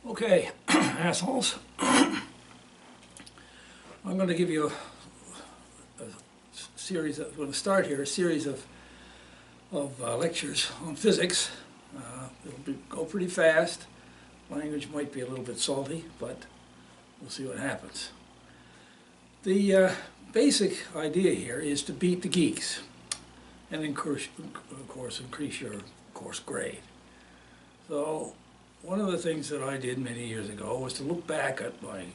Okay, assholes. I'm going to give you a series. I'm going to start here a series of lectures on physics. Go pretty fast. Language might be a little bit salty, but we'll see what happens. The basic idea here is to beat the geeks, and of course increase your course grade. So one of the things that I did many years ago was to look back at my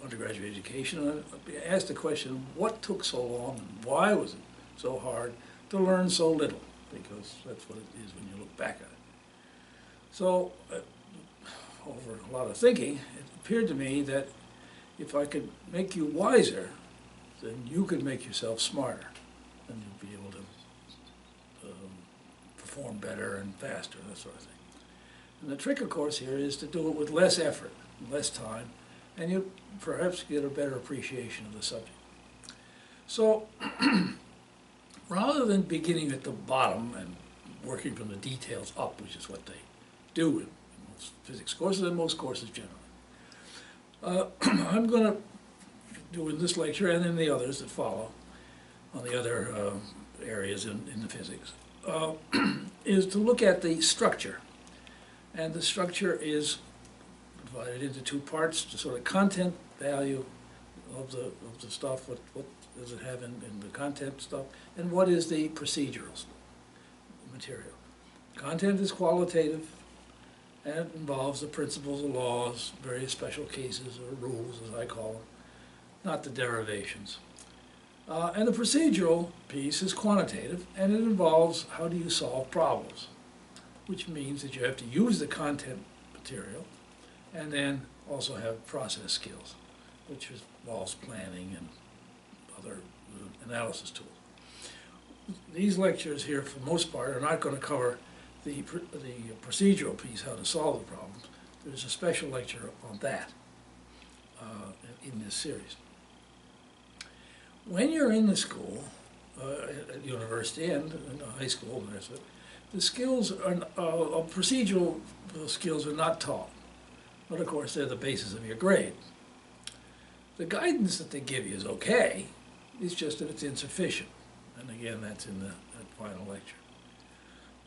undergraduate education and ask the question, what took so long and why was it so hard to learn so little? Because that's what it is when you look back at it. So over a lot of thinking, it appeared to me that if I could make you wiser, then you could make yourself smarter, and you'd be able to perform better and faster, that sort of thing. And the trick, of course, here is to do it with less effort, less time, and you perhaps get a better appreciation of the subject. So, rather than beginning at the bottom and working from the details up, which is what they do in most physics courses and most courses generally, I'm going to do in this lecture and in the others that follow on the other areas in the physics, is to look at the structure. And the structure is divided into two parts: the sort of content value of the stuff, what does it have in the content stuff, and what is the procedural material. Content is qualitative, and it involves the principles of laws, various special cases or rules, as I call them, not the derivations. And the procedural piece is quantitative, and it involves how do you solve problems, which means that you have to use the content material and then also have process skills, which involves planning and other analysis tools. These lectures here, for the most part, are not going to cover the procedural piece, how to solve the problems. There's a special lecture on that in this series. When you're in the school, at university and in high school, and that's it, the skills are, procedural skills are not taught, but of course they're the basis of your grade. The guidance that they give you is okay, it's just that it's insufficient. And again, that's in that final lecture.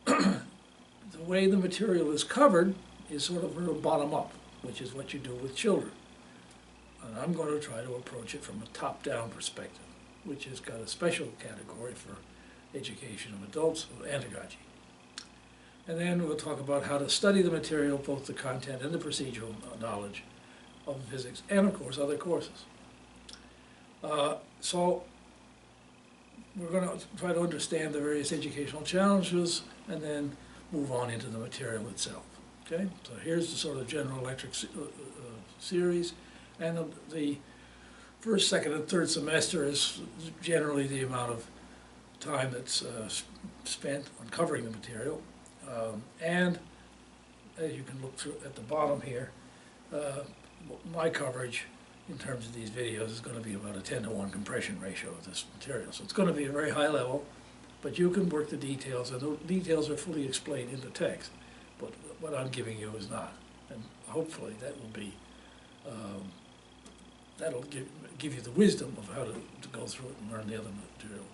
The way the material is covered is sort of a bottom up, which is what you do with children. And I'm going to try to approach it from a top-down perspective, which has got a special category for education of adults, andragogy. And then we'll talk about how to study the material, both the content and the procedural knowledge of physics, and of course other courses. So we're going to try to understand the various educational challenges and then move on into the material itself. Okay, so here's the sort of general electric series, and the first, second, and third semester is generally the amount of time that's spent on covering the material. And as you can look through at the bottom here, my coverage in terms of these videos is going to be about a 10-to-1 compression ratio of this material. So it's going to be a very high level, but you can work the details, and the details are fully explained in the text. But what I'm giving you is not. And hopefully that will be, that'll give you the wisdom of how to go through it and learn the other material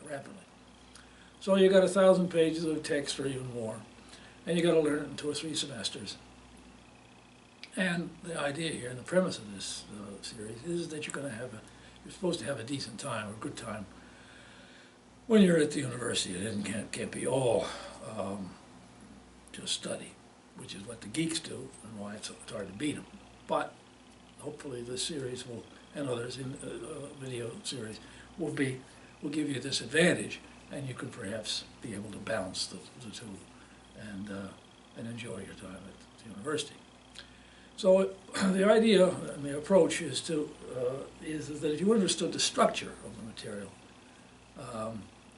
rapidly. So you got 1,000 pages of text or even more, and you got to learn it in 2 or 3 semesters. And the idea here, and the premise of this series, is that you're supposed to have a decent time, a good time, when you're at the university. It can't be all just study, which is what the geeks do, and why it's hard to beat them. But hopefully this series will, and others in video series, will give you this advantage, and you can perhaps be able to balance the two and enjoy your time at the university. So the idea and the approach is that if you understood the structure of the material,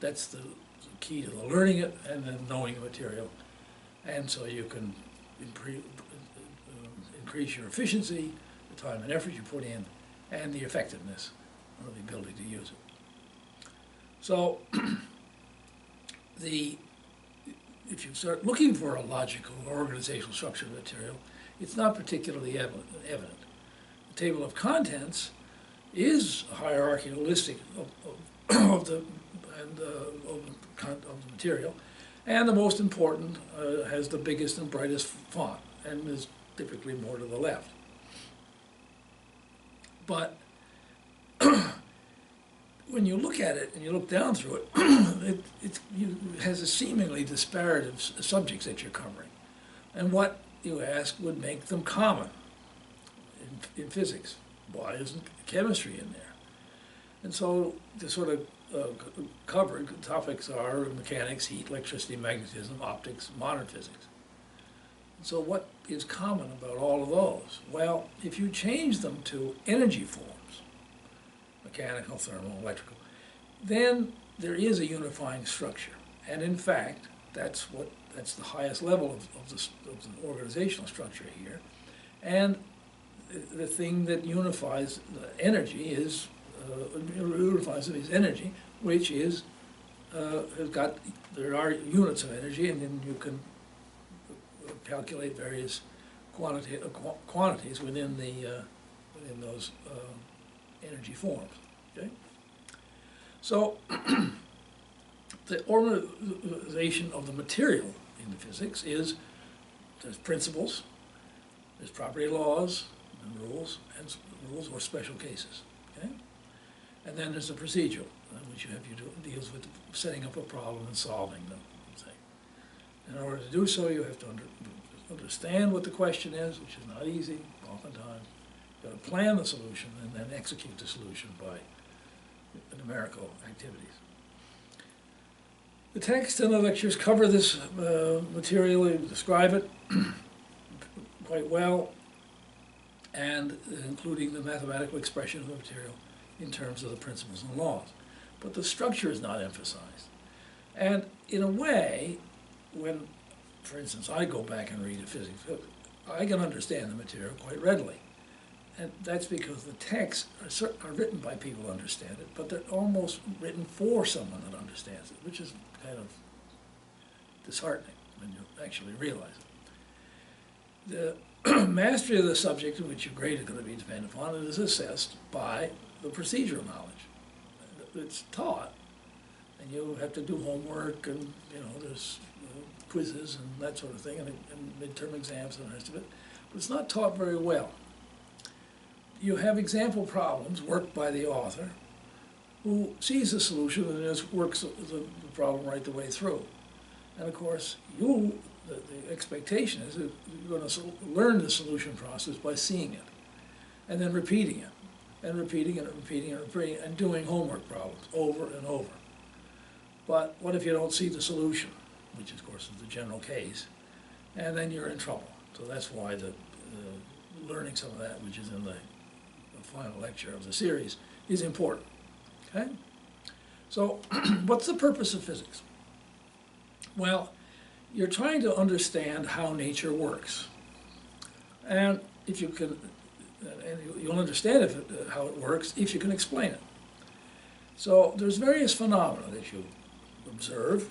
that's the key to learning it and then knowing the material, and so you can increase your efficiency, the time and effort you put in, and the effectiveness of the ability to use it. So if you start looking for a logical or organizational structure of material, it's not particularly evident. The table of contents is hierarchicalistic of the material, and the most important has the biggest and brightest font, and is typically more to the left. But when you look at it and you look down through it, it has a seemingly disparate subjects that you're covering. And what you ask would make them common in physics. Why isn't chemistry in there? And so the sort of covered topics are mechanics, heat, electricity, magnetism, optics, modern physics. So what is common about all of those? Well, if you change them to energy forms, mechanical, thermal, electrical, then there is a unifying structure. And in fact, that's the highest level of the organizational structure here. And the thing that unifies the energy is energy, which is there are units of energy, and then you can calculate various quantities within those energy forms. Okay, so the organization of the material in physics is there's principles, there's property laws and rules or special cases. Okay, and then there's the procedural, which deals with setting up a problem and solving the thing. In order to do so, you have to understand what the question is, which is not easy oftentimes. You've got to plan the solution and then execute the solution by numerical activities. The text and the lectures cover this material, they describe it quite well, and including the mathematical expression of the material in terms of the principles and laws. But the structure is not emphasized. And in a way, when, for instance, I go back and read a physics book, I can understand the material quite readily. And that's because the texts are written by people who understand it, but they're almost written for someone that understands it, which is kind of disheartening when you actually realize it. The mastery of the subject in which your grade is going to be dependent upon is assessed by the procedural knowledge. It's taught, and you have to do homework, and there's quizzes and that sort of thing, and midterm exams and the rest of it, but it's not taught very well. You have example problems worked by the author who sees the solution and just works the problem right the way through. And of course, the expectation is that you're going to learn the solution process by seeing it, and then repeating it, and repeating it, and repeating it, and repeating it, and doing homework problems over and over. But what if you don't see the solution, which of course is the general case, and then you're in trouble. So that's why the learning some of that, which is in the final lecture of the series, is important. Okay? So what's the purpose of physics? Well, you're trying to understand how nature works. And if you can, and you'll understand how it works if you can explain it. So there's various phenomena that you observe,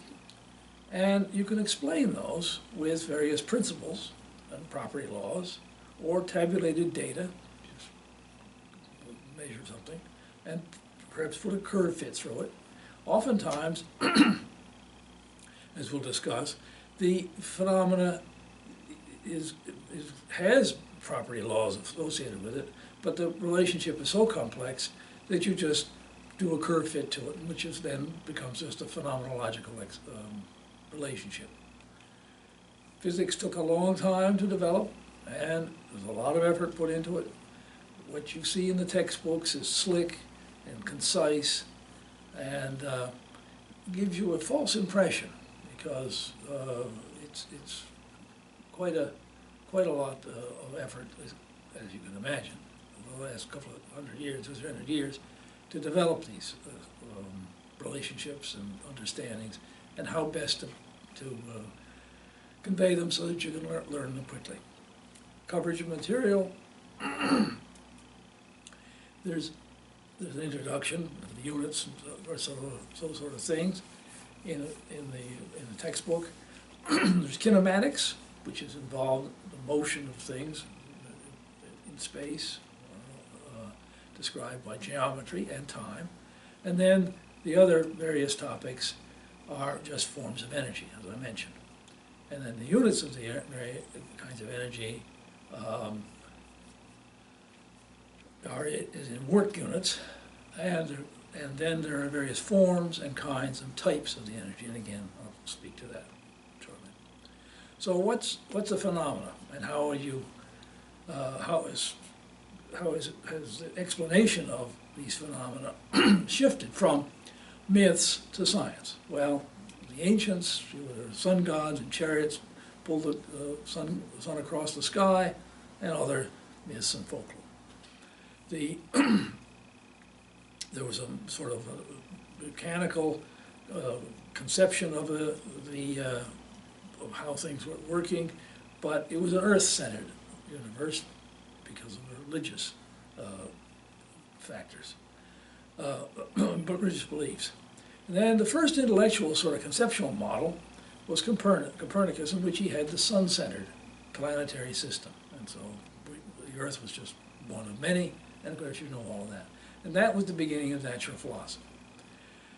and you can explain those with various principles and property laws, or tabulated data, just measure something, and perhaps put a curve fit through it. Oftentimes, as we'll discuss, the phenomena has property laws associated with it, but the relationship is so complex that you just do a curve fit to it, which then becomes just a phenomenological relationship. Physics took a long time to develop, and there's a lot of effort put into it. What you see in the textbooks is slick and concise, and gives you a false impression, because it's quite a lot of effort, as you can imagine, over the last couple of 100 years, 300 years, to develop these relationships and understandings, and how best to convey them so that you can learn them quickly. Coverage of material. There's an introduction of the units or those sort of things in the textbook, There's kinematics, which is involved in the motion of things in space, described by geometry and time. And then the other various topics are just forms of energy, as I mentioned. And then the units of the kinds of energy is in work units, and then there are various forms and kinds and types of the energy, and again, I'll speak to that shortly. So what's a phenomena, and has the explanation of these phenomena shifted from myths to science? Well, the ancients, the sun gods and chariots pulled the sun across the sky, and other myths and folklore. There was a sort of a mechanical conception of of how things were working, but it was an earth-centered universe because of the religious factors, but religious beliefs. And then the first intellectual sort of conceptual model was Copernicus, in which he had the sun-centered planetary system. And so the Earth was just one of many, and of course you know all of that. And that was the beginning of natural philosophy.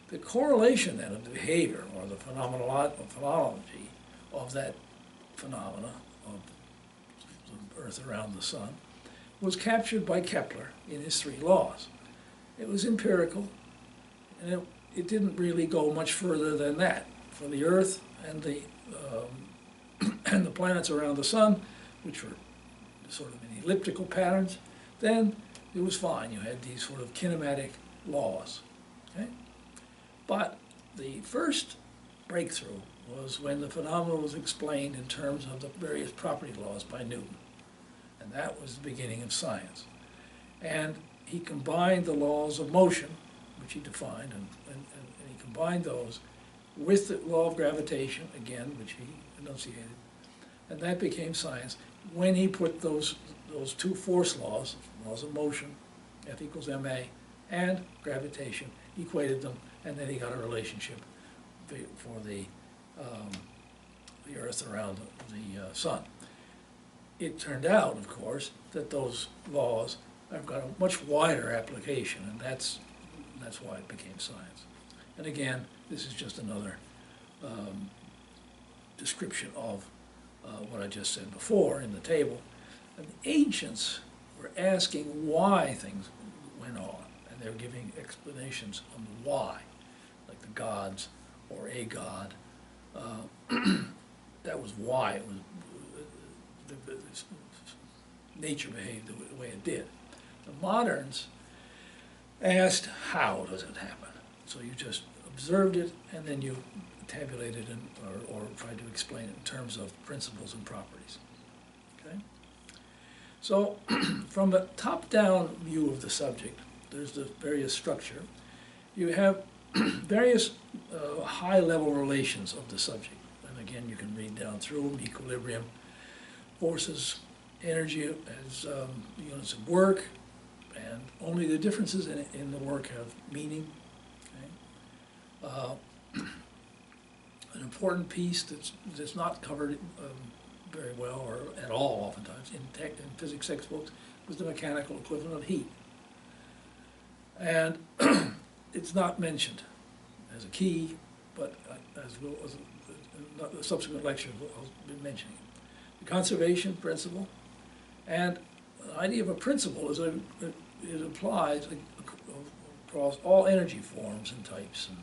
The correlation then of the behavior, or the phenomenology of that phenomena of the Earth around the sun, was captured by Kepler in his 3 laws. It was empirical, and it didn't really go much further than that. For the Earth and the planets around the sun, which were sort of in elliptical patterns, then it was fine. You had these sort of kinematic laws. Okay? But the first breakthrough was when the phenomenon was explained in terms of the various property laws by Newton. And that was the beginning of science. And he combined the laws of motion, which he defined, and he combined those with the law of gravitation, again, which he enunciated. And that became science when he put those 2 force laws, laws of motion, F equals ma, and gravitation, equated them, and then he got a relationship for the Earth around the sun. It turned out, of course, that those laws have got a much wider application, and that's why it became science. And again, this is just another description of what I just said before in the table. And the ancients were asking why things went on, and they were giving explanations on the why, like the gods or a god. That was why it was, nature behaved the way it did. The moderns asked, how does it happen? So you just observed it, and then you tabulated it or tried to explain it in terms of principles and properties. Okay? So from a top-down view of the subject, there's the various structure. You have various high-level relations of the subject. And again, you can read down through them: equilibrium, forces, energy as units of work, and only the differences in the work have meaning. Okay? An important piece that's not covered very well or at all oftentimes in physics textbooks was the mechanical equivalent of heat. And it's not mentioned as a key, but as the subsequent lecture I'll be mentioning it. The conservation principle, and the idea of a principle is it applies across all energy forms and types and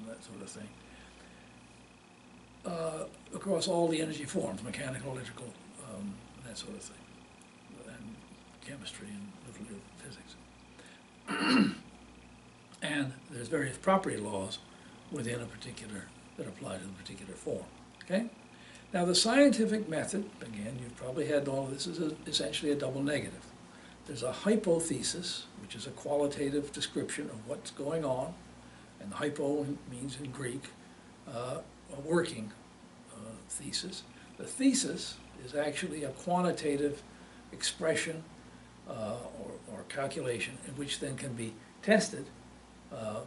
that sort of thing. Across all the energy forms, mechanical, electrical, that sort of thing, and chemistry and nuclear physics. And there's various property laws within a particular, that apply to a particular form. Okay? Now the scientific method, again, you've probably had all of this, is essentially a double negative. There's a hypothesis, which is a qualitative description of what's going on, and the hypo means in Greek a working thesis. The thesis is actually a quantitative expression or calculation, in which then can be tested by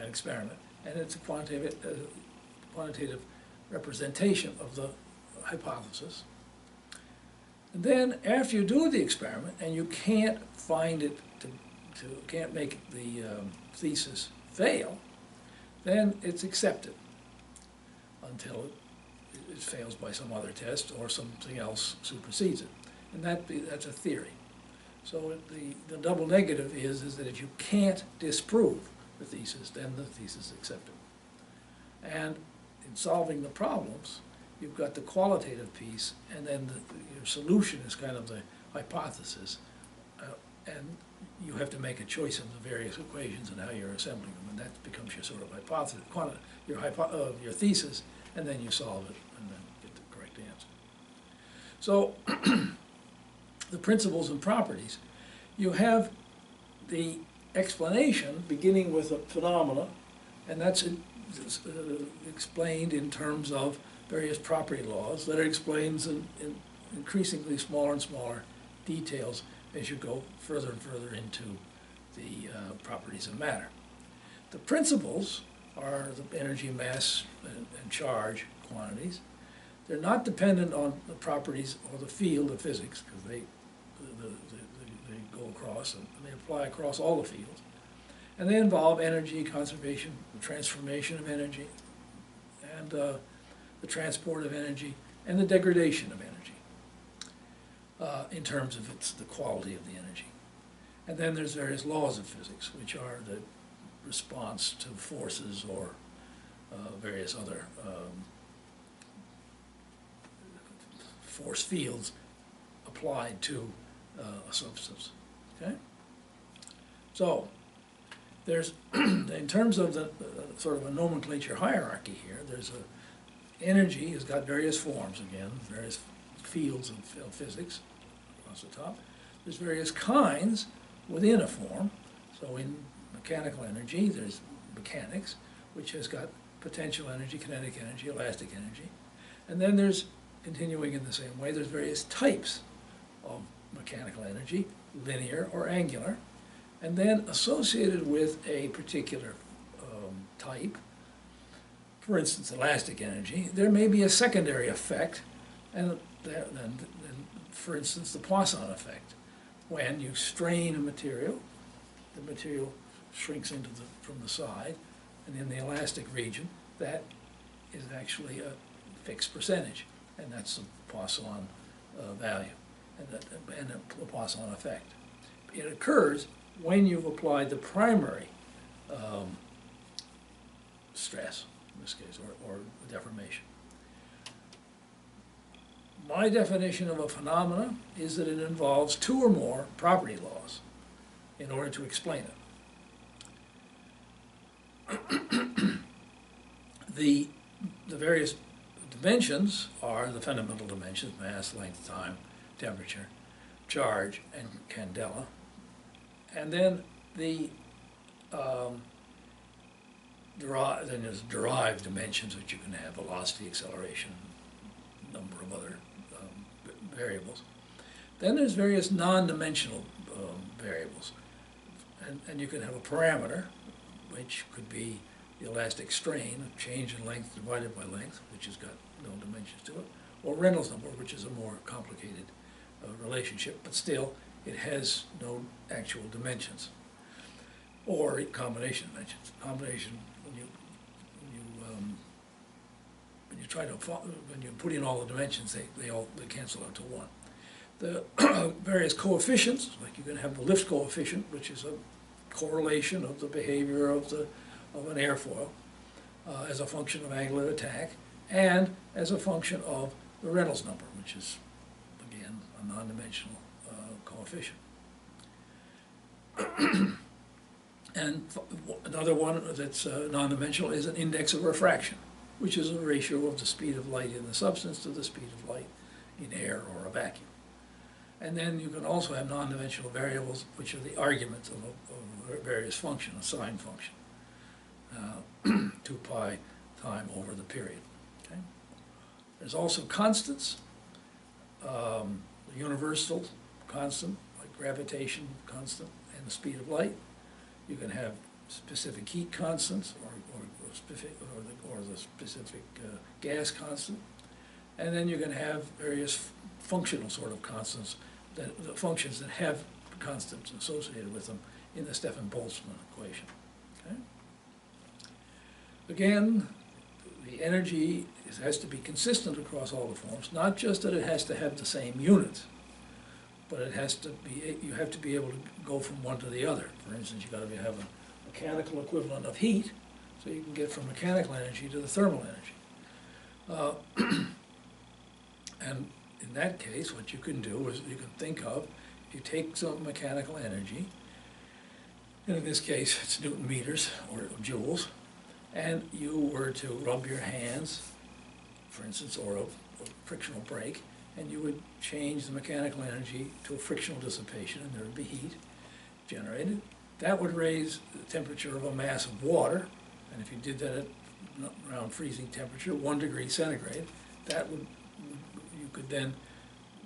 an experiment, and it's a quantitative representation of the hypothesis. And then after you do the experiment and you can't find it can't make the thesis fail, then it's accepted until it fails by some other test or something else supersedes it. And that's a theory. So the double negative is that if you can't disprove the thesis, then the thesis is accepted. And in solving the problems, you've got the qualitative piece, and then your solution is kind of the hypothesis. And you have to make a choice of the various equations and how you're assembling them, and that becomes your sort of hypothesis, your thesis, and then you solve it and then get the correct answer. So the principles and properties, you have the explanation beginning with a phenomena, and that's explained in terms of various property laws that it explains in increasingly smaller and smaller details as you go further and further into the properties of matter. The principles are the energy, mass, and charge quantities. They're not dependent on the properties or the field of physics, because they go across and they apply across all the fields. And they involve energy, conservation, the transformation of energy, and the transport of energy, and the degradation of energy. In terms of the quality of the energy. And then there's various laws of physics, which are the response to forces or various other force fields applied to a substance. Okay? So there's, in terms of the sort of a nomenclature hierarchy here, there's energy has got various forms again, various fields of physics across the top. There's various kinds within a form. So in mechanical energy, there's mechanics, which has got potential energy, kinetic energy, elastic energy. And then there's, continuing in the same way, there's various types of mechanical energy, linear or angular. And then associated with a particular type, for instance, elastic energy, there may be a secondary effect, and then, for instance, the Poisson effect. When you strain a material, the material shrinks from the side, and in the elastic region, that is actually a fixed percentage, and that's the Poisson value, and the Poisson effect. It occurs when you've applied the primary stress, in this case, or deformation. My definition of a phenomena is that it involves two or more property laws in order to explain it. The various dimensions are the fundamental dimensions: mass, length, time, temperature, charge, and candela. And then then there's derived dimensions, which you can have: velocity, acceleration, number of other variables. Then there's various non-dimensional variables, and you can have a parameter, which could be the elastic strain, a change in length divided by length, which has got no dimensions to it, or Reynolds number, which is a more complicated relationship, but still it has no actual dimensions, or combination dimensions. Combination, when you put in all the dimensions, they cancel out to one. The various coefficients, like you can have the lift coefficient, which is a correlation of the behavior of an airfoil as a function of angular attack, and as a function of the Reynolds number, which is, again, a non-dimensional coefficient. And another one that's non-dimensional is an index of refraction, which is a ratio of the speed of light in the substance to the speed of light in air or a vacuum. And then you can also have non-dimensional variables, which are the arguments of various function, a sine function, 2 pi time over the period. Okay? There's also constants, the universal constant, like gravitation constant, and the speed of light. You can have specific heat constants, or has a specific gas constant. And then you can have various functional sort of constants, the functions that have constants associated with them in the Stefan-Boltzmann equation. Okay? Again, the energy has to be consistent across all the forms, not just that it has to have the same units, but it has to be, you have to be able to go from one to the other. For instance, you've got to have a mechanical equivalent of heat, so you can get from mechanical energy to the thermal energy. And in that case, what you can do is you can think of, you take some mechanical energy, and in this case it's Newton meters or joules, and you were to rub your hands, for instance, or a frictional brake, and you would change the mechanical energy to a frictional dissipation, and there would be heat generated. That would raise the temperature of a mass of water, and if you did that at around freezing temperature, 1 degree centigrade, that would, you could then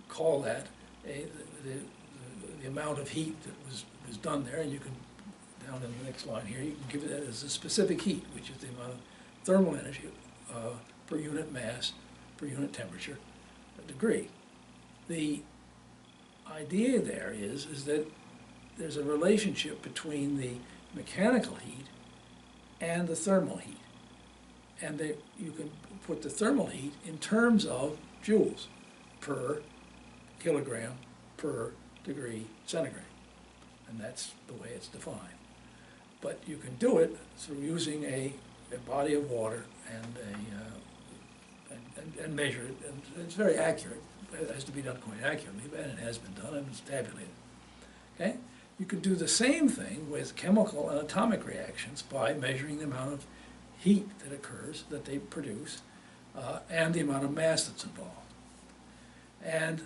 call that the amount of heat that was done there, and you can, down in the next line here, you can give it as a specific heat, which is the amount of thermal energy per unit mass, per unit temperature, a degree. The idea there is that there's a relationship between the mechanical heat and the thermal heat. And you can put the thermal heat in terms of joules per kilogram per degree centigrade. And that's the way it's defined. But you can do it through using a body of water and measure it. And it's very accurate. It has to be done quite accurately, and it has been done, and it's tabulated. Okay? You can do the same thing with chemical and atomic reactions by measuring the amount of heat that occurs, that they produce, and the amount of mass that's involved. And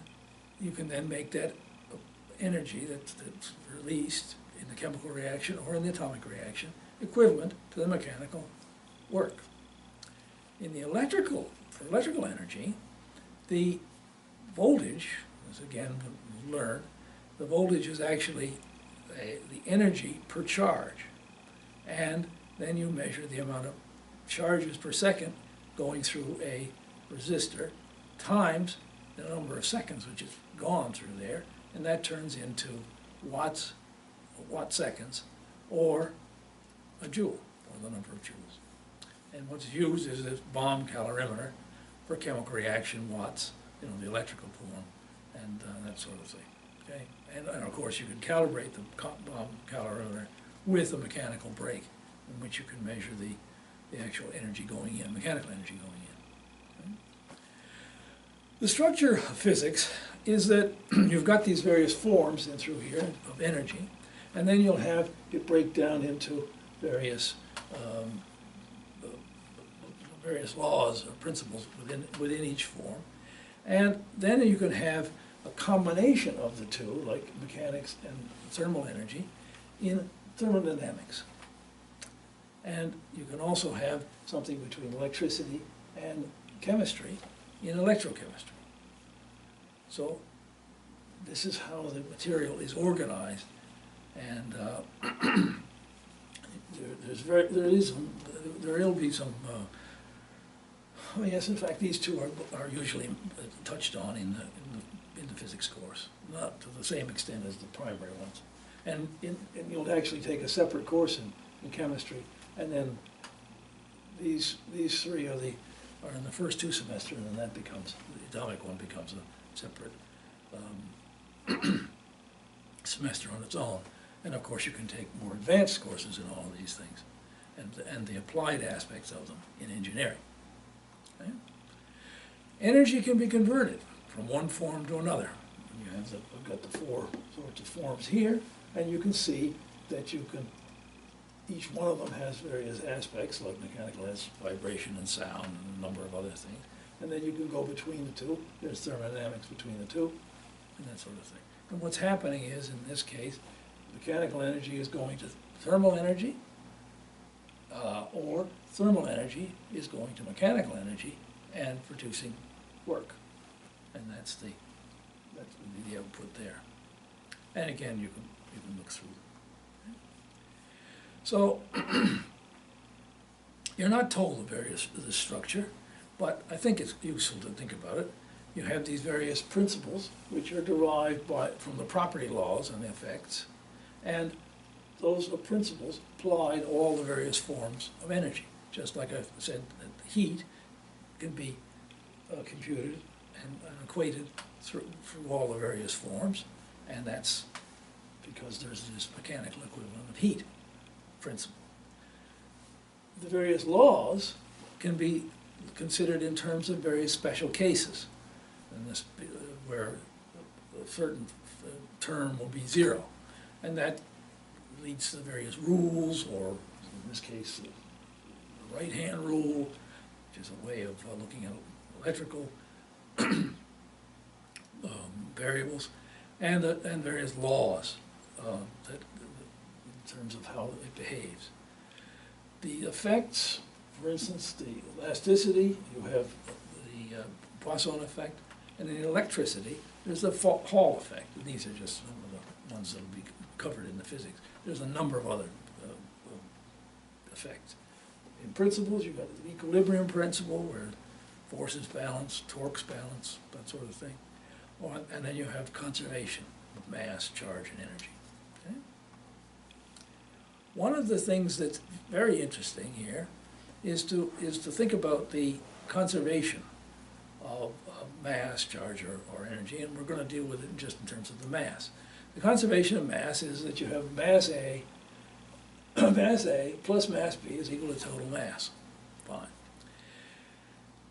you can then make that energy that's released in the chemical reaction or in the atomic reaction equivalent to the mechanical work. In the electrical, for electrical energy, the voltage, as again we'll learn, the voltage is actually the energy per charge. And then you measure the amount of charges per second going through a resistor times the number of seconds which is gone through there, and that turns into watts, watt seconds, or a joule, or the number of joules. And what's used is this Bohm calorimeter for chemical reaction watts, you know, the electrical form, and that sort of thing. Okay, and of course you can calibrate the Bohm calorimeter with a mechanical brake, in which you can measure the actual energy going in, mechanical energy going in. Okay? The structure of physics is that you've got these various forms in through here of energy, and then you'll have it break down into various laws or principles within each form, and then you can have a combination of the two, like mechanics and thermal energy, in thermodynamics. And you can also have something between electricity and chemistry in electrochemistry. So this is how the material is organized, and there will be some. Oh yes, in fact, these two are usually touched on in the physics course, not to the same extent as the primary ones. And you'll actually take a separate course in chemistry, and then these three are in the first two semesters, and then that becomes, the atomic one becomes a separate semester on its own. And of course you can take more advanced courses in all of these things, and the applied aspects of them in engineering. Okay? Energy can be converted from one form to another. You have I've got the four sorts of forms here, and you can see that you can, each one of them has various aspects, like mechanical has vibration and sound and a number of other things. And then you can go between the two. There's thermodynamics between the two, and that sort of thing. And what's happening is, in this case, mechanical energy is going to thermal energy, or thermal energy is going to mechanical energy and producing work. And that's the output there. And again, you can look through. So You're not told the structure, but I think it's useful to think about it. You have these various principles which are derived from the property laws and the effects, and those are principles apply to all the various forms of energy. Just like I said, that heat can be computed and equated through all the various forms, and that's because there's this mechanical equivalent of heat principle. The various laws can be considered in terms of various special cases, and this, where a certain term will be zero, and that leads to various rules, or in this case, the right-hand rule, which is a way of looking at electrical variables, and various laws that, in terms of how it behaves. The effects, for instance, the elasticity, you have the Poisson effect, and in electricity, there's the Hall effect. And these are just some of the ones that will be covered in the physics. There's a number of other effects. In principles, you've got the equilibrium principle, where forces balance, torques balance, that sort of thing. And then you have conservation of mass, charge, and energy. Okay? One of the things that's very interesting here is to think about the conservation of mass, charge, or energy, and we're going to deal with it just in terms of the mass. The conservation of mass is that you have mass A, mass A plus mass B is equal to total mass. Fine.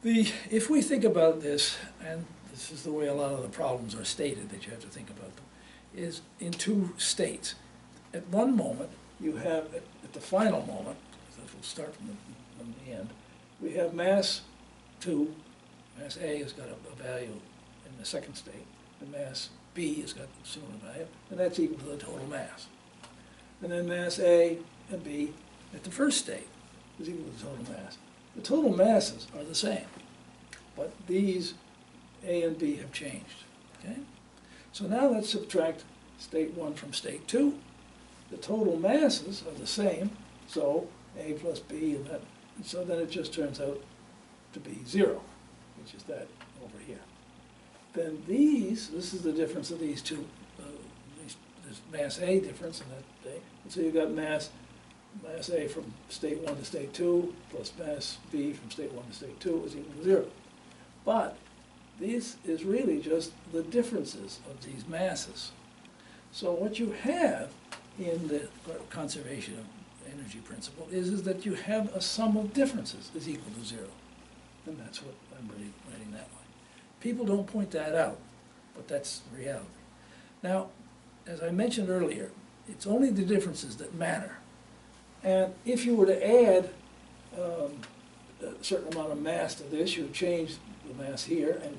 If we think about this, and this is the way a lot of the problems are stated that you have to think about them, is in two states. At one moment, you have, at the final moment, we'll start from the end, we have mass 2, mass A has got a value in the second state, and mass B has got a similar value, and that's equal to the total mass. And then mass A and B at the first state is equal to the total mass. The total masses are the same, but these A and B have changed. Okay? So now let's subtract state 1 from state 2. The total masses are the same, so A plus B, and so then it just turns out to be 0, which is that over here. Then this is the difference of these two, this mass A difference and that A. And so you've got mass A from state 1 to state 2 plus mass B from state 1 to state 2 is equal to 0. But this is really just the differences of these masses. So what you have in the conservation of energy principle is that you have a sum of differences is equal to 0. And that's what I'm really writing that way. People don't point that out, but that's the reality. Now, as I mentioned earlier, it's only the differences that matter. And if you were to add a certain amount of mass to this, you would change the mass here and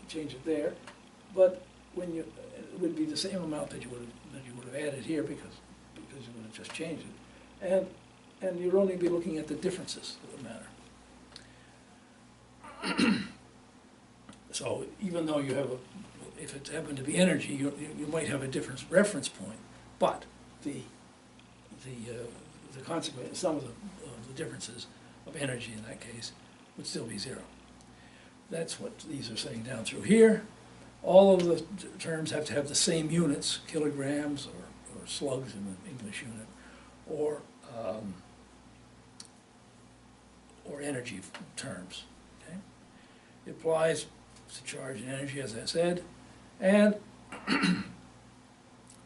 change it there. But when it would be the same amount that you would have added here because you would have just changed it. And you'd only be looking at the differences that would matter. So even though you have if it happened to be energy, you might have a different reference point, but the consequence, some of the differences of energy in that case would still be 0. That's what these are saying down through here. All of the terms have to have the same units, kilograms or slugs in the English unit, or energy terms. Okay? It applies to charge and energy, as I said, and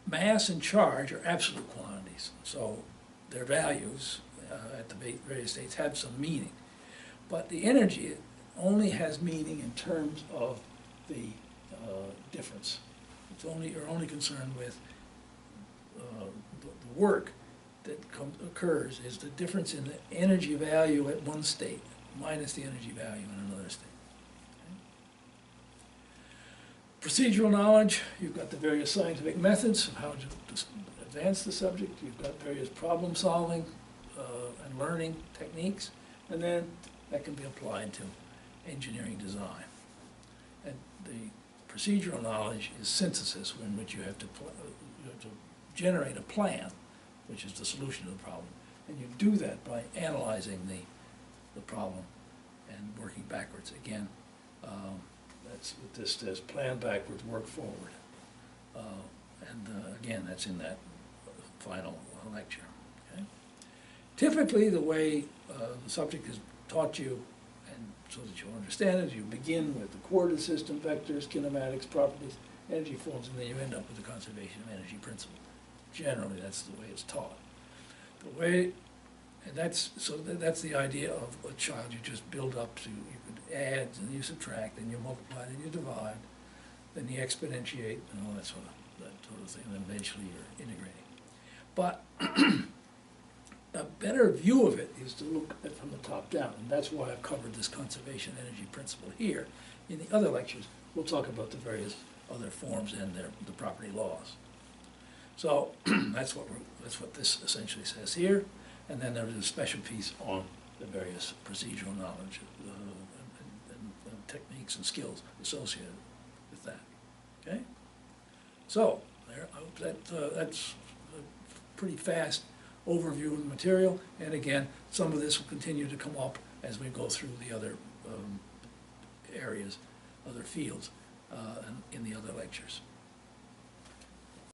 mass and charge are absolute quantities, so their values at the various states have some meaning. But the energy only has meaning in terms of the difference. You're only concerned with the work that occurs is the difference in the energy value at one state minus the energy value in another state. Procedural knowledge, you've got the various scientific methods of how to advance the subject. You've got various problem solving and learning techniques, and then that can be applied to engineering design. And the procedural knowledge is synthesis, in which you have to generate a plan, which is the solution to the problem. And you do that by analyzing the problem and working backwards. Again, that's what this says, plan backwards, work forward. Again, that's in that final lecture. Okay? Typically, the way the subject is taught you, and so that you'll understand it, you begin with the coordinate system, vectors, kinematics, properties, energy forms, and then you end up with the conservation of energy principle. Generally, that's the way it's taught. The way, and that's the idea of a child. You just build up to, you could add, and you subtract, and you multiply, and you divide, then you exponentiate, and all that sort of thing, and then eventually you're integrating. But a better view of it is to look at it from the top down, and that's why I've covered this conservation energy principle here. In the other lectures, we'll talk about the various other forms and the property laws. So that's what this essentially says here, and then there is a special piece on the various procedural knowledge and techniques and skills associated with that. Okay, so there, I hope that's a pretty fast overview of the material, and again, some of this will continue to come up as we go through the other areas, other fields, in the other lectures.